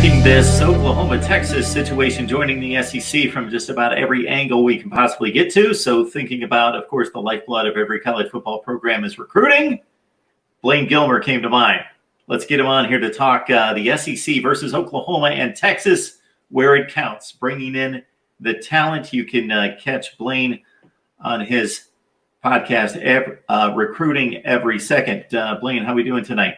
Attacking this Oklahoma-Texas situation, joining the SEC from just about every angle we can possibly get to. So thinking about, of course, the lifeblood of every college football program is recruiting. Blaine Gilmer came to mind. Let's get him on here to talk the SEC versus Oklahoma and Texas, where it counts, bringing in the talent. You can catch Blaine on his podcast, Recruiting Every Second. Blaine, how are we doing tonight?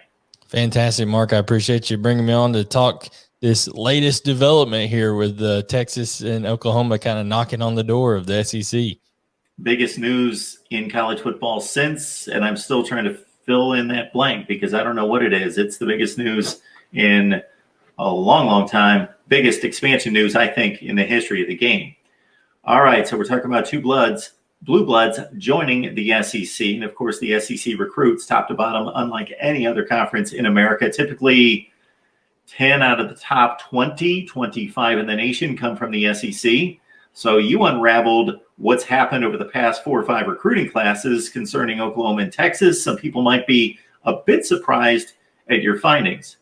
Fantastic, Mark. I appreciate you bringing me on to talk this latest development here with Texas and Oklahoma kind of knocking on the door of the SEC. Biggest news in college football since, and I'm still trying to fill in that blank because I don't know what it is. It's the biggest news in a long, long time. Biggest expansion news, I think, in the history of the game. All right, so we're talking about Blue Bloods joining the SEC. And of course, the SEC recruits top to bottom, unlike any other conference in America. Typically 10 out of the top 20, 25 in the nation come from the SEC. So you unraveled what's happened over the past 4 or 5 recruiting classes concerning Oklahoma and Texas. Some people might be a bit surprised at your findings.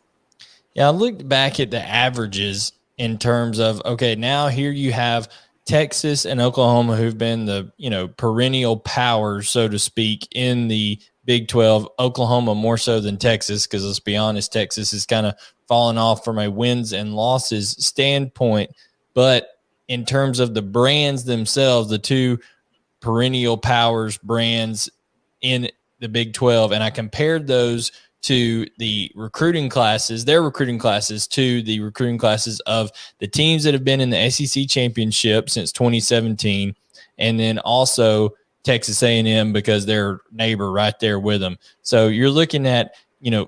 Yeah, I looked back at the averages in terms of, okay, now here you have Texas and Oklahoma, who've been the, perennial powers, so to speak, in the Big 12. Oklahoma more so than Texas, because let's be honest, Texas is kind of fallen off from a wins and losses standpoint. But in terms of the brands themselves, the two perennial powers brands in the Big 12, and I compared those to the recruiting classes, their recruiting classes, to the recruiting classes of the teams that have been in the SEC championship since 2017, and then also Texas A&M because they're neighbor right there with them. So you're looking at,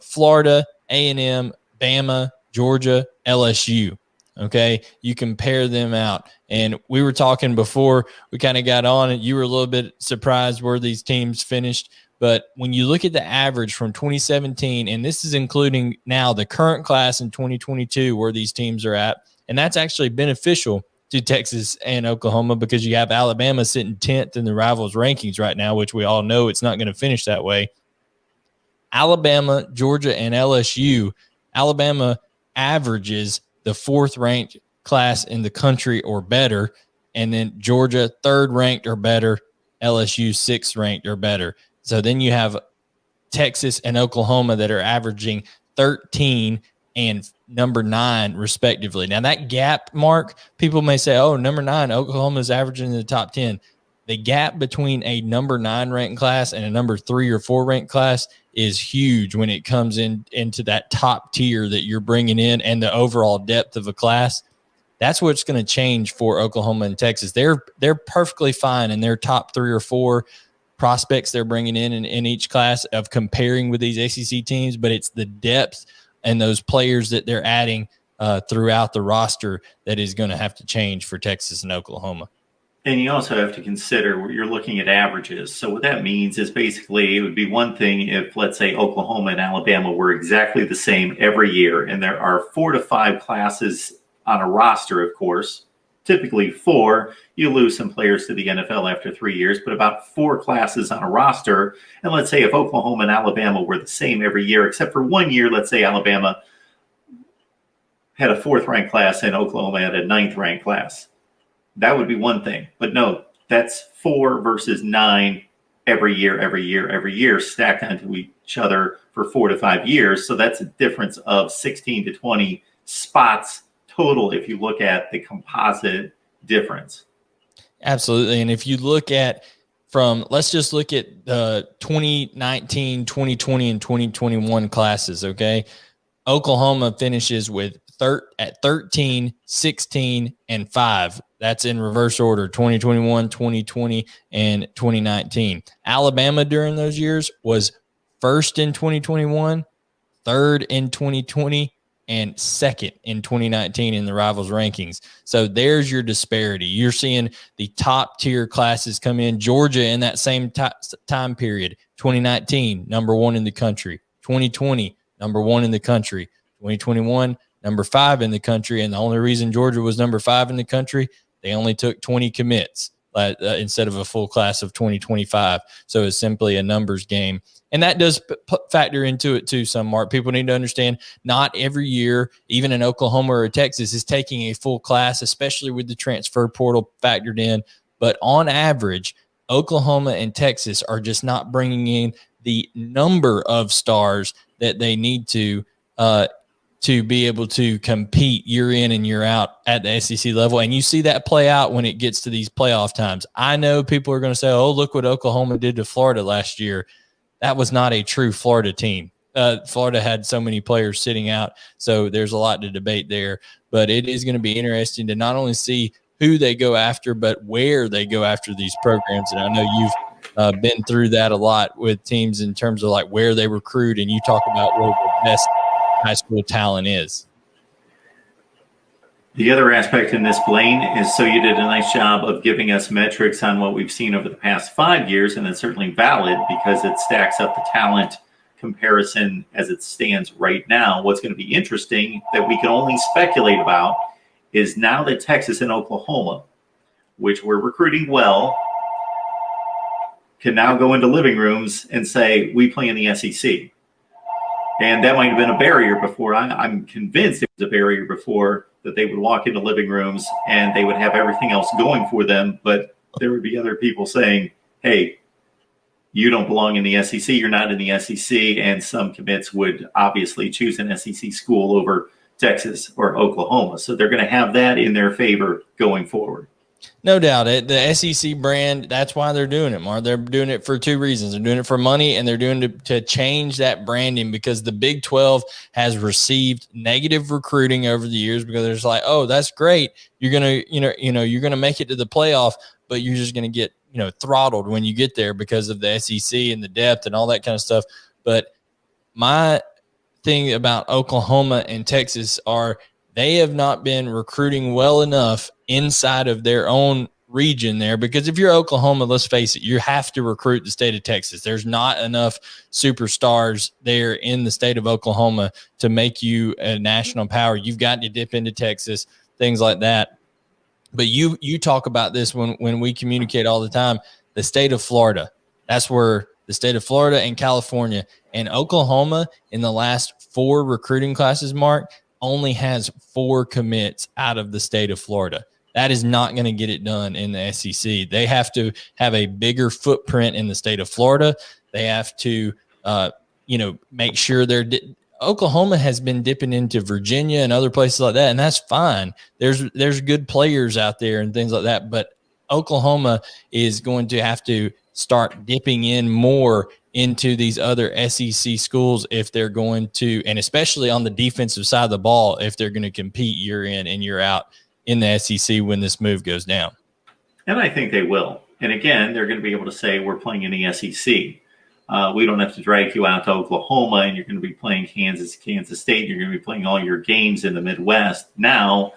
Florida, A&M, Bama, Georgia, LSU. Okay, you compare them out. And we were talking before we kind of got on, and you were a little bit surprised where these teams finished. But when you look at the average from 2017, and this is including now the current class in 2022 where these teams are at, and that's actually beneficial to Texas and Oklahoma because you have Alabama sitting 10th in the Rivals rankings right now, which we all know it's not going to finish that way. Alabama, Georgia, and LSU, Alabama averages the 4th ranked class in the country or better, and then Georgia 3rd ranked or better, LSU 6th ranked or better. So then you have Texas and Oklahoma that are averaging 13 and number 9 respectively. Now that gap, Mark, people may say, oh, number 9, Oklahoma is averaging in the top 10. The gap between a number 9 ranked class and a number 3 or 4 ranked class is huge when it comes into that top tier that you're bringing in and the overall depth of a class. That's what's going to change for Oklahoma and Texas. They're perfectly fine in their top 3 or 4 prospects they're bringing in each class of comparing with these ACC teams, but it's the depth and those players that they're adding throughout the roster that is going to have to change for Texas and Oklahoma. And you also have to consider you're looking at averages. So what that means is basically it would be one thing if, let's say, Oklahoma and Alabama were exactly the same every year, and there are 4 to 5 classes on a roster, of course. Typically 4, you lose some players to the NFL after 3 years, but about 4 classes on a roster. And let's say if Oklahoma and Alabama were the same every year, except for 1 year, let's say Alabama had a 4th ranked class and Oklahoma had a 9th ranked class. That would be one thing. But no, that's 4 versus 9 every year, stacked onto each other for 4 to 5 years. So that's a difference of 16 to 20 spots total if you look at the composite difference. Absolutely. And if you look at let's just look at the 2019, 2020, and 2021 classes, okay? Oklahoma finishes with at 13, 16, and 5. That's in reverse order, 2021, 2020, and 2019. Alabama during those years was 1st in 2021, 3rd in 2020, and 2nd in 2019 in the Rivals rankings. So there's your disparity. You're seeing the top tier classes come in. Georgia in that same time period, 2019, number 1 in the country. 2020, number 1 in the country. 2021, number 5 in the country. And the only reason Georgia was number 5 in the country, they only took 20 commits. instead of a full class of 2025. So it's simply a numbers game. And that does factor into it too, some Mark. People need to understand not every year, even in Oklahoma or Texas, is taking a full class, especially with the transfer portal factored in. But on average, Oklahoma and Texas are just not bringing in the number of stars that they need to be able to compete year in and year out at the SEC level. And you see that play out when it gets to these playoff times. I know people are going to say, oh, look what Oklahoma did to Florida last year. That was not a true Florida team. Florida had so many players sitting out, so there's a lot to debate there. But it is going to be interesting to not only see who they go after, but where they go after these programs. And I know you've been through that a lot with teams in terms of like where they recruit, and you talk about where the best high school talent is. The other aspect in this, Blaine, is so you did a nice job of giving us metrics on what we've seen over the past 5 years, and it's certainly valid because it stacks up the talent comparison as it stands right now. What's going to be interesting that we can only speculate about is now that Texas and Oklahoma, which were recruiting well, can now go into living rooms and say, we play in the SEC. And that might have been a barrier before. I'm convinced it was a barrier before, that they would walk into living rooms and they would have everything else going for them. But there would be other people saying, hey, you don't belong in the SEC. You're not in the SEC. And some commits would obviously choose an SEC school over Texas or Oklahoma. So they're going to have that in their favor going forward. No doubt. The SEC brand, that's why they're doing it, Mark. They're doing it for two reasons. They're doing it for money, and they're doing it to change that branding because the Big 12 has received negative recruiting over the years because it's like, oh, that's great. You're going to, you're going to make it to the playoff, but you're just going to get, throttled when you get there because of the SEC and the depth and all that kind of stuff. But my thing about Oklahoma and Texas are they have not been recruiting well enough inside of their own region there, because if you're Oklahoma, let's face it, you have to recruit the state of Texas. There's not enough superstars there in the state of Oklahoma to make you a national power. You've got to dip into Texas, things like that. But you talk about this when we communicate all the time, the state of Florida. That's where the state of Florida and California and Oklahoma in the last 4 recruiting classes, Mark, only has 4 commits out of the state of Florida. That is not going to get it done in the SEC. They have to have a bigger footprint in the state of Florida. They have to, make sure Oklahoma has been dipping into Virginia and other places like that, and that's fine. There's good players out there and things like that, but Oklahoma is going to have to start dipping in more into these other SEC schools if they're going to, and especially on the defensive side of the ball, if they're going to compete year in and year out in the SEC when this move goes down. And I think they will. And again, they're going to be able to say, we're playing in the SEC. We don't have to drag you out to Oklahoma and you're going to be playing Kansas State. You're going to be playing all your games in the Midwest. Now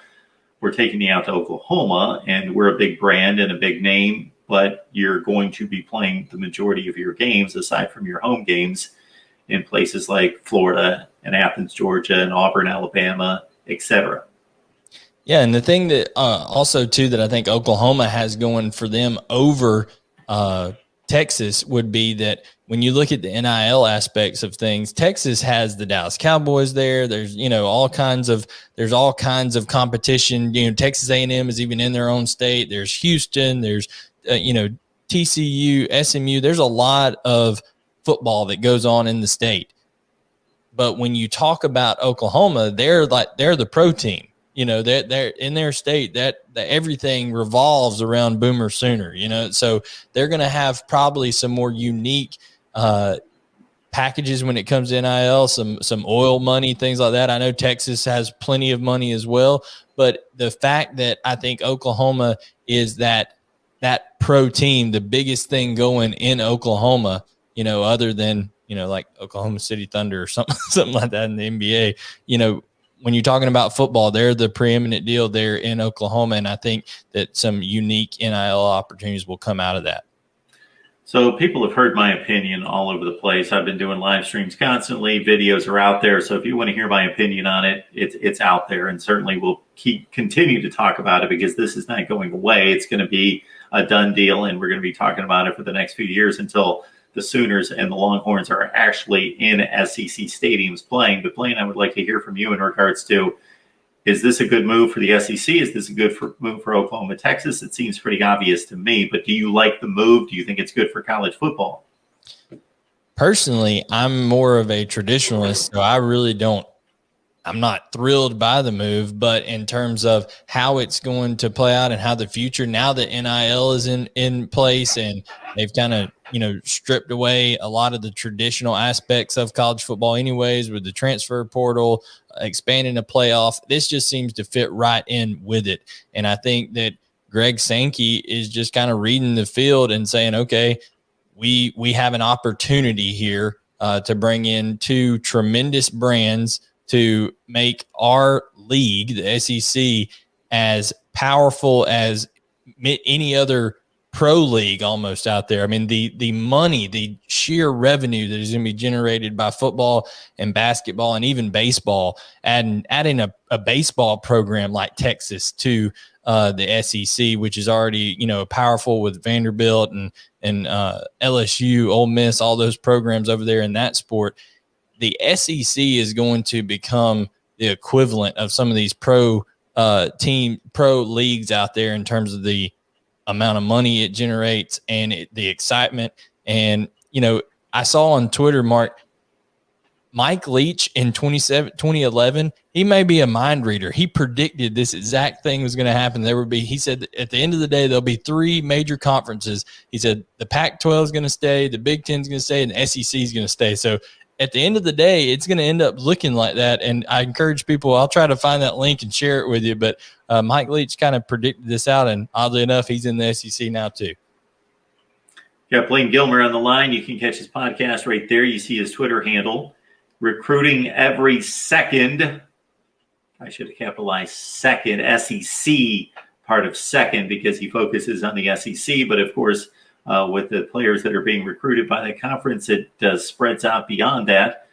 we're taking you out to Oklahoma and we're a big brand and a big name, but you're going to be playing the majority of your games, aside from your home games, in places like Florida and Athens, Georgia, and Auburn, Alabama, etc. Yeah, and the thing that also, too, that I think Oklahoma has going for them over Texas would be that when you look at the NIL aspects of things, Texas has the Dallas Cowboys there. There's, all kinds of competition. Texas A&M is even in their own state. There's Houston. There's, TCU, SMU. There's a lot of football that goes on in the state. But when you talk about Oklahoma, they're the pro team. They're in their state that everything revolves around Boomer Sooner, so they're going to have probably some more unique packages when it comes to NIL, some oil money, things like that. I know Texas has plenty of money as well, but the fact that I think Oklahoma is that pro team, the biggest thing going in Oklahoma, other than, like Oklahoma City Thunder or something like that in the NBA, when you're talking about football, they're the preeminent deal there in Oklahoma, and I think that some unique NIL opportunities will come out of that. So people have heard my opinion all over the place. I've been doing live streams constantly. Videos are out there. So if you want to hear my opinion on it, it's out there, and certainly we'll continue to talk about it because this is not going away. It's going to be a done deal, and we're going to be talking about it for the next few years until the Sooners and the Longhorns are actually in SEC stadiums playing. But Blaine, I would like to hear from you in regards to, is this a good move for the SEC? Is this a good move for Oklahoma, Texas? It seems pretty obvious to me, but do you like the move? Do you think it's good for college football? Personally, I'm more of a traditionalist, so I really don't. I'm not thrilled by the move, but in terms of how it's going to play out and how the future, now that NIL is in place and they've kind of, stripped away a lot of the traditional aspects of college football anyways, with the transfer portal, expanding the playoff, this just seems to fit right in with it. And I think that Greg Sankey is just kind of reading the field and saying, okay, we have an opportunity here to bring in two tremendous brands to make our league, the SEC, as powerful as any other pro league almost out there. I mean, the money, the sheer revenue that is going to be generated by football and basketball and even baseball, and adding a baseball program like Texas to the SEC, which is already, powerful with Vanderbilt and LSU, Ole Miss, all those programs over there in that sport. The SEC is going to become the equivalent of some of these pro leagues out there in terms of the amount of money it generates and the excitement. And, I saw on Twitter, Mark, Mike Leach in 2011, he may be a mind reader. He predicted this exact thing was going to happen. He said that at the end of the day, there'll be three major conferences. He said the Pac-12 is going to stay, the Big Ten is going to stay, and the SEC is going to stay. So at the end of the day, it's going to end up looking like that. And I encourage people, I'll try to find that link and share it with you. But Mike Leach kind of predicted this out. And oddly enough, he's in the SEC now too. Got Blaine Gilmer on the line. You can catch his podcast right there. You see his Twitter handle, Recruiting Every Second. I should have capitalized second, SEC part of second, because he focuses on the SEC. But of course, with the players that are being recruited by the conference, it spreads out beyond that.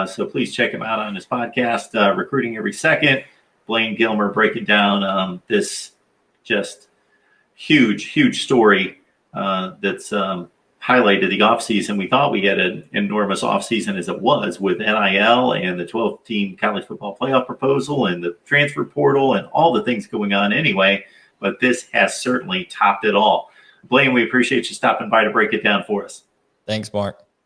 So please check him out on his podcast, Recruiting Every Second. Blaine Gilmer breaking down this just huge story that's highlighted the offseason. We thought we had an enormous offseason as it was, with NIL and the 12-team college football playoff proposal and the transfer portal and all the things going on anyway. But this has certainly topped it all. Blaine, we appreciate you stopping by to break it down for us. Thanks, Mark.